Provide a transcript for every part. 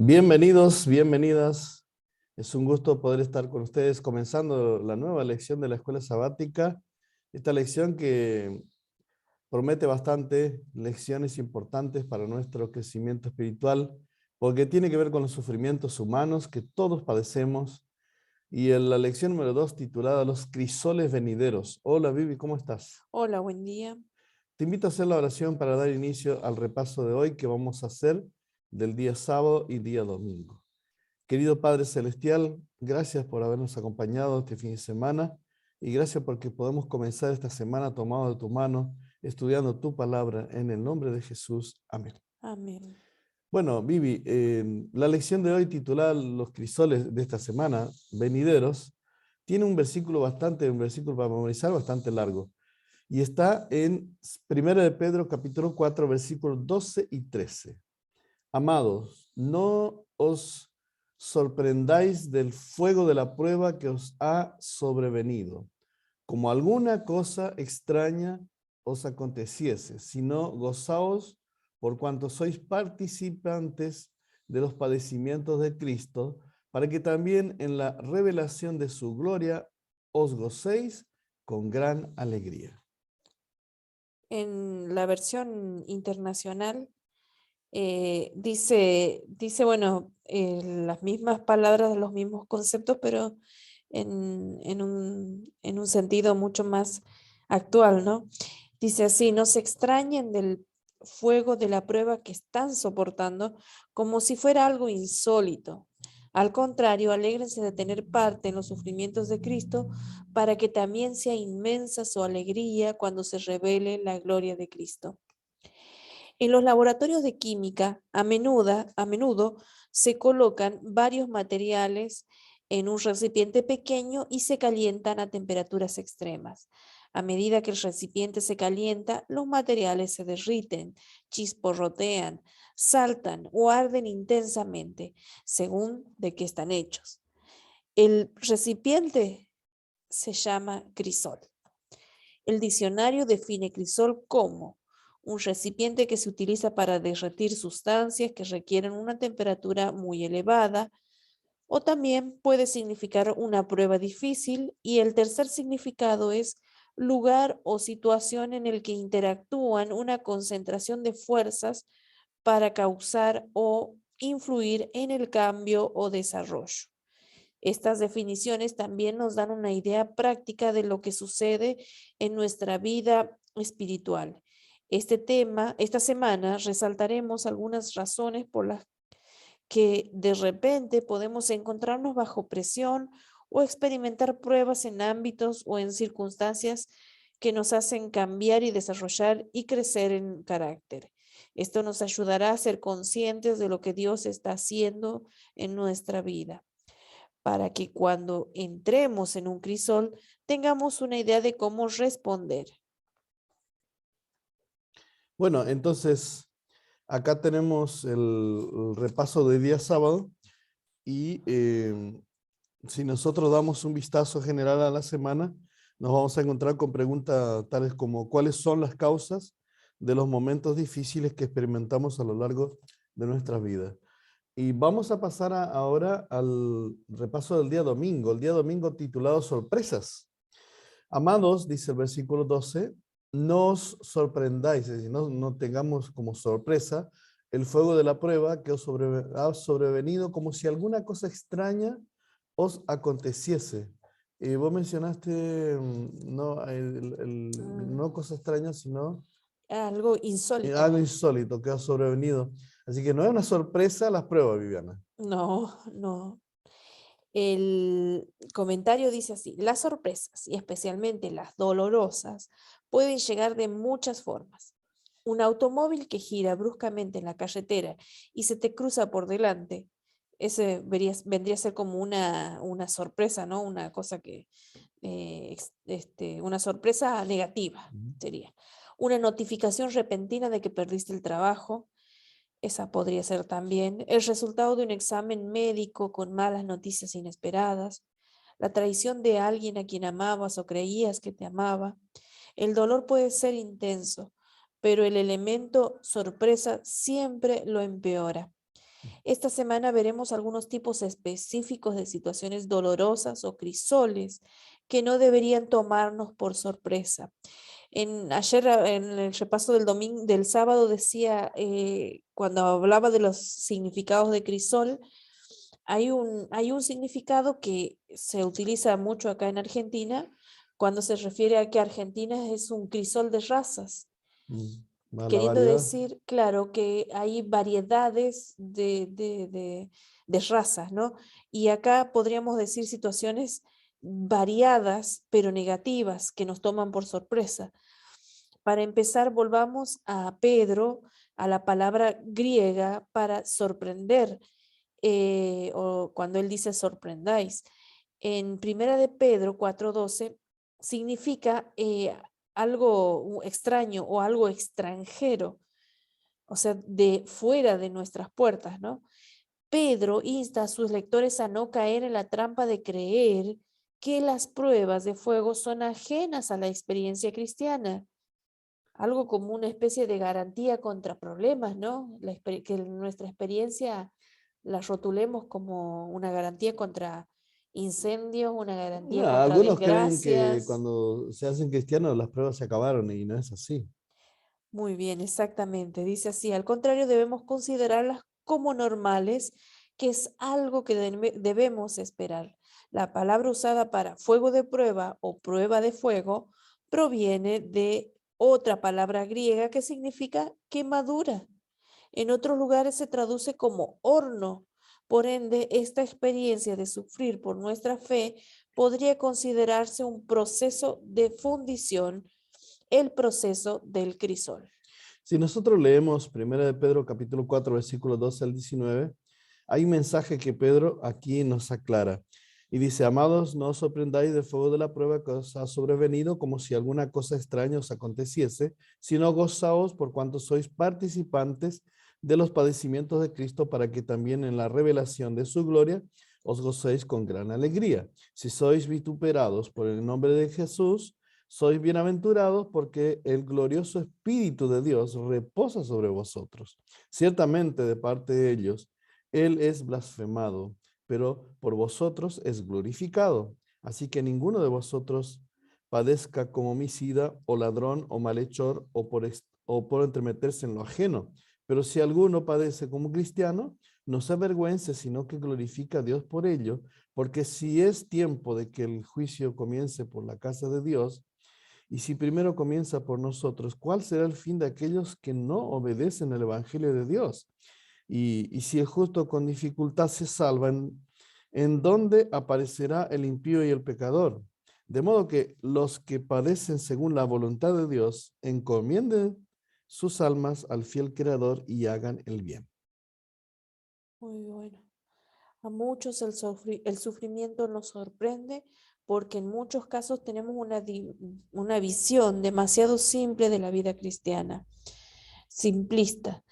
Bienvenidos, bienvenidas. Es un gusto poder estar con ustedes comenzando la nueva lección de la escuela sabática. Esta lección que promete bastante lecciones importantes para nuestro crecimiento espiritual, porque tiene que ver con los sufrimientos humanos que todos padecemos. Y en la lección número 2, titulada Los crisoles venideros. Hola Vivi, ¿cómo estás? Hola, buen día. Te invito a hacer la oración para dar inicio al repaso de hoy que vamos a hacer del día sábado y día domingo. Querido Padre Celestial, gracias por habernos acompañado este fin de semana y gracias porque podemos comenzar esta semana tomado de tu mano, estudiando tu palabra en el nombre de Jesús. Amén. Amén. Bueno, Vivi, la lección de hoy titulada Los crisoles de esta semana, venideros, tiene un versículo para memorizar bastante largo y está en 1 de Pedro capítulo 4, versículos 12 y 13. Amados, no os sorprendáis del fuego de la prueba que os ha sobrevenido, como alguna cosa extraña os aconteciese, sino gozaos por cuanto sois participantes de los padecimientos de Cristo, para que también en la revelación de su gloria os gocéis con gran alegría. En la versión internacional dice, bueno, las mismas palabras, los mismos conceptos, pero en un sentido mucho más actual, ¿no? Dice así: no se extrañen del fuego de la prueba que están soportando como si fuera algo insólito. Al contrario, alégrense de tener parte en los sufrimientos de Cristo, para que también sea inmensa su alegría cuando se revele la gloria de Cristo. En los laboratorios de química, a menudo se colocan varios materiales en un recipiente pequeño y se calientan a temperaturas extremas. A medida que el recipiente se calienta, los materiales se derriten, chisporrotean, saltan o arden intensamente, según de qué están hechos. El recipiente se llama crisol. El diccionario define crisol como un recipiente que se utiliza para derretir sustancias que requieren una temperatura muy elevada, o también puede significar una prueba difícil, y el tercer significado es lugar o situación en el que interactúan una concentración de fuerzas para causar o influir en el cambio o desarrollo. Estas definiciones también nos dan una idea práctica de lo que sucede en nuestra vida espiritual. Esta semana resaltaremos algunas razones por las que de repente podemos encontrarnos bajo presión o experimentar pruebas en ámbitos o en circunstancias que nos hacen cambiar y desarrollar y crecer en carácter. Esto nos ayudará a ser conscientes de lo que Dios está haciendo en nuestra vida, para que cuando entremos en un crisol tengamos una idea de cómo responder. Bueno, entonces acá tenemos el repaso de día sábado y si nosotros damos un vistazo general a la semana, nos vamos a encontrar con preguntas tales como ¿cuáles son las causas de los momentos difíciles que experimentamos a lo largo de nuestras vidas? Y vamos a pasar ahora al repaso del día domingo, el día domingo titulado Sorpresas. Amados, dice el versículo 12, no os sorprendáis, es decir, no tengamos como sorpresa el fuego de la prueba que os ha sobrevenido como si alguna cosa extraña os aconteciese. Vos mencionaste no cosa extraña, sino Algo insólito. algo insólito que ha sobrevenido. Así que no es una sorpresa las pruebas, Viviana. No, no. El comentario dice así: las sorpresas, y especialmente las dolorosas, pueden llegar de muchas formas. Un automóvil que gira bruscamente en la carretera y se te cruza por delante, vendría a ser como una sorpresa, ¿no? Una cosa que, una sorpresa negativa sería. Una notificación repentina de que perdiste el trabajo. Esa podría ser también el resultado de un examen médico con malas noticias inesperadas, la traición de alguien a quien amabas o creías que te amaba. El dolor puede ser intenso, pero el elemento sorpresa siempre lo empeora. Esta semana veremos algunos tipos específicos de situaciones dolorosas o crisoles que no deberían tomarnos por sorpresa. En el repaso del domingo, del sábado decía, cuando hablaba de los significados de crisol, hay un significado que se utiliza mucho acá en Argentina cuando se refiere a que Argentina es un crisol de razas, La queriendo variedad. decir, claro, que hay variedades de razas, ¿no? Y acá podríamos decir situaciones variadas, pero negativas, que nos toman por sorpresa. Para empezar, volvamos a Pedro, a la palabra griega para sorprender, o cuando él dice sorprendáis. En Primera de Pedro 4:12 significa algo extraño o algo extranjero, o sea, de fuera de nuestras puertas, ¿no? Pedro insta a sus lectores a no caer en la trampa de creer que las pruebas de fuego son ajenas a la experiencia cristiana, algo como una especie de garantía contra problemas, ¿no? Que nuestra experiencia la rotulemos como una garantía contra incendios, una garantía contra Algunos creen que desgracias. cuando se hacen cristianos las pruebas se acabaron y no es así. Muy bien, exactamente. Dice así, al contrario, debemos considerarlas como normales, que es algo que debemos esperar. La palabra usada para fuego de prueba o prueba de fuego proviene de otra palabra griega que significa quemadura. En otros lugares se traduce como horno. Por ende, esta experiencia de sufrir por nuestra fe podría considerarse un proceso de fundición, el proceso del crisol. Si nosotros leemos 1 de Pedro capítulo 4 versículos 12 al 19, hay un mensaje que Pedro aquí nos aclara. Y dice, amados, no os sorprendáis del fuego de la prueba que os ha sobrevenido como si alguna cosa extraña os aconteciese, sino gozaos por cuanto sois participantes de los padecimientos de Cristo para que también en la revelación de su gloria os gocéis con gran alegría. Si sois vituperados por el nombre de Jesús, sois bienaventurados porque el glorioso Espíritu de Dios reposa sobre vosotros. Ciertamente de parte de ellos, Él es blasfemado, pero por vosotros es glorificado. Así que ninguno de vosotros padezca como homicida o ladrón o malhechor o por entremeterse en lo ajeno. Pero si alguno padece como cristiano, no se avergüence, sino que glorifica a Dios por ello, porque si es tiempo de que el juicio comience por la casa de Dios, y si primero comienza por nosotros, ¿cuál será el fin de aquellos que no obedecen el Evangelio de Dios? Y si el justo con dificultad se salva, ¿en dónde aparecerá el impío y el pecador? De modo que los que padecen según la voluntad de Dios encomienden sus almas al fiel Creador y hagan el bien. Muy bueno. A muchos el sufrimiento nos sorprende porque en muchos casos tenemos una visión demasiado simple de la vida cristiana, simplista.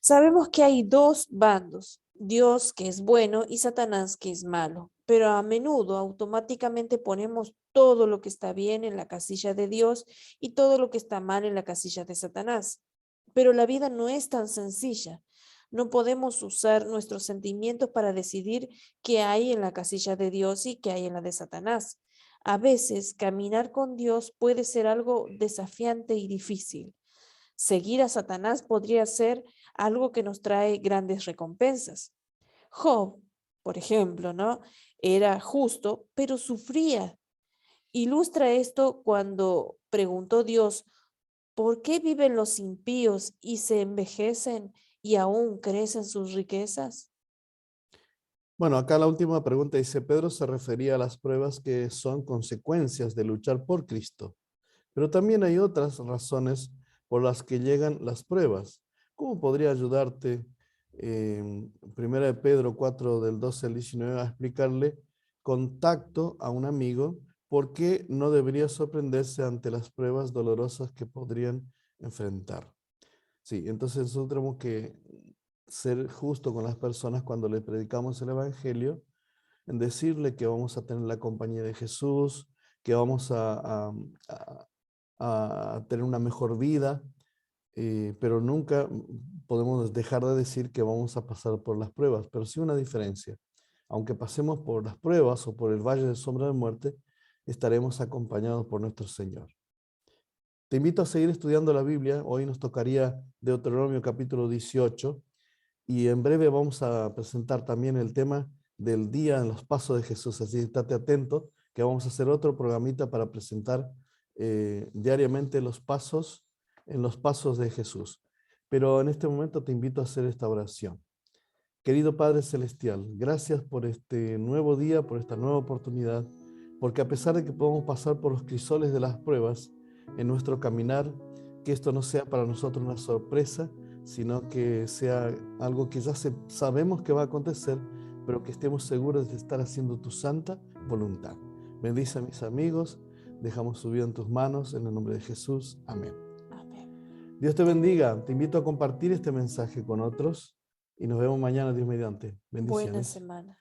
Sabemos que hay dos bandos, Dios que es bueno y Satanás que es malo, pero a menudo automáticamente ponemos todo lo que está bien en la casilla de Dios y todo lo que está mal en la casilla de Satanás. Pero la vida no es tan sencilla. No podemos usar nuestros sentimientos para decidir qué hay en la casilla de Dios y qué hay en la de Satanás. A veces caminar con Dios puede ser algo desafiante y difícil. Seguir a Satanás podría ser algo que nos trae grandes recompensas. Job, por ejemplo, ¿no? Era justo, pero sufría. Ilustra esto cuando preguntó Dios, ¿por qué viven los impíos y se envejecen y aún crecen sus riquezas? Bueno, acá la última pregunta dice, Pedro se refería a las pruebas que son consecuencias de luchar por Cristo. Pero también hay otras razones por las que llegan las pruebas. ¿Cómo podría ayudarte Primera de Pedro 4 del 12 al 19 a explicarle contacto a un amigo por qué no debería sorprenderse ante las pruebas dolorosas que podrían enfrentar? Sí, entonces nosotros tenemos que ser justo con las personas cuando le predicamos el Evangelio, en decirle que vamos a tener la compañía de Jesús, que vamos a tener una mejor vida, pero nunca podemos dejar de decir que vamos a pasar por las pruebas, pero sí una diferencia. Aunque pasemos por las pruebas o por el valle de sombra de muerte, estaremos acompañados por nuestro Señor. Te invito a seguir estudiando la Biblia. Hoy nos tocaría Deuteronomio capítulo 18 y en breve vamos a presentar también el tema del día en los pasos de Jesús. Así que estate atento que vamos a hacer otro programita para presentar diariamente los pasos en los pasos de Jesús. Pero en este momento te invito a hacer esta oración. Querido Padre Celestial, gracias por este nuevo día, por esta nueva oportunidad, porque a pesar de que podemos pasar por los crisoles de las pruebas en nuestro caminar, que esto no sea para nosotros una sorpresa, sino que sea algo que ya sabemos que va a acontecer, pero que estemos seguros de estar haciendo tu santa voluntad. Bendice a mis amigos, dejamos su vida en tus manos, en el nombre de Jesús. Amén. Amén. Dios te bendiga. Te invito a compartir este mensaje con otros y nos vemos mañana, Dios mediante. Buena Bendiciones. semana.